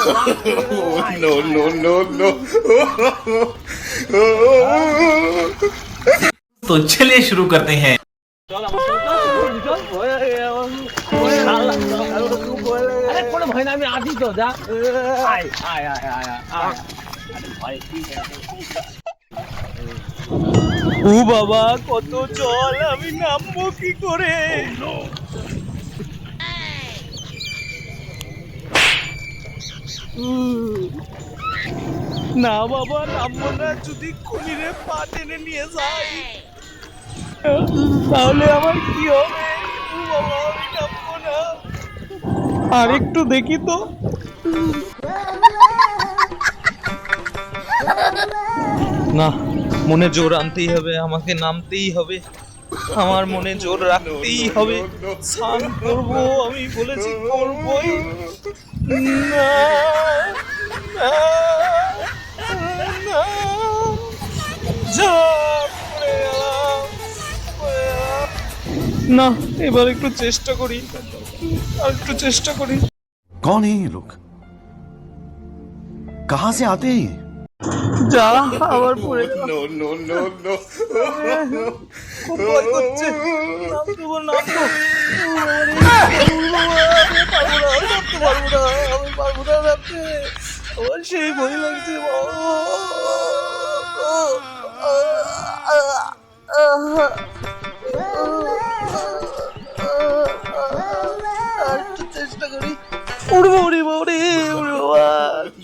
No, no, no, no. तो चलिए शुरू करते हैं। আরে কোনো ভয় না, আমি আছি তো, যা। আয় আয় আয় আয় আয়। আরে ভাই ঠিক আছে। ও বাবা, কত জল, আমি নামবো কি করে? না বাবা, নামবো না। যদি কুমিরে পা টেনে নিয়ে যায় তাহলে আমার কি হবে? ও বাবা, আমি নামবো না। আর একটু দেখি তো। না, মনে জোর আনতেই হবে, আমাকে নামতেই হবে, আমার মনে জোর রাখতেই হবে। স্নান করবো, আমি বলেছি করবই। না না না, ঝাঁপ পড়ে গেলাম, পড়ে গেলাম। না, এবার একটু চেষ্টা করি, আর একটু চেষ্টা করি। कौन है ये लोग? कहाँ से आते हैं? যা, আবার পড়ে গেলাম। No, no, no, no. খুব ভয় করছে। নামবো নামবো, নামতে পারবো না, আমি পারবো না নামতে। আমার সেই ভয় লাগছে। আর একটু চেষ্টা করি। উড়বো উড়বো উড়ে উড়ে বাবা,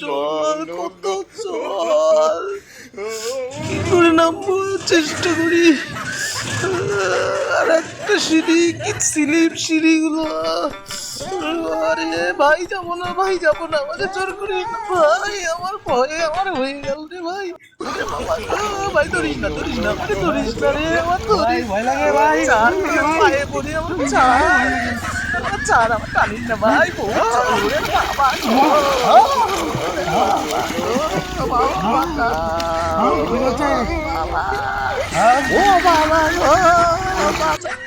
জল, কত জল, কি করে নামবো? চেষ্টা করি। আর একটা সিঁড়ি, কি স্লিপ সিঁড়িগুলো। আরে ভাই, যাবো না ভাই, যাবো না, আমাকে জোর করি না ভাই, আমার ভয়ে আমার হয়ে গেল রে ভাই। ওরে বাবা গো, ভাই ধরিস না, ধরিস না, আমাকে ধরিস না রে, আমার ধরিস। ভয় লাগে ভাই, চার পায়ে পড়ি, আমার চার, আমার চার, আমার টানিস না ভাই। বহুত চাপ, ওরে বাবা ও বাবা, ও বাবা।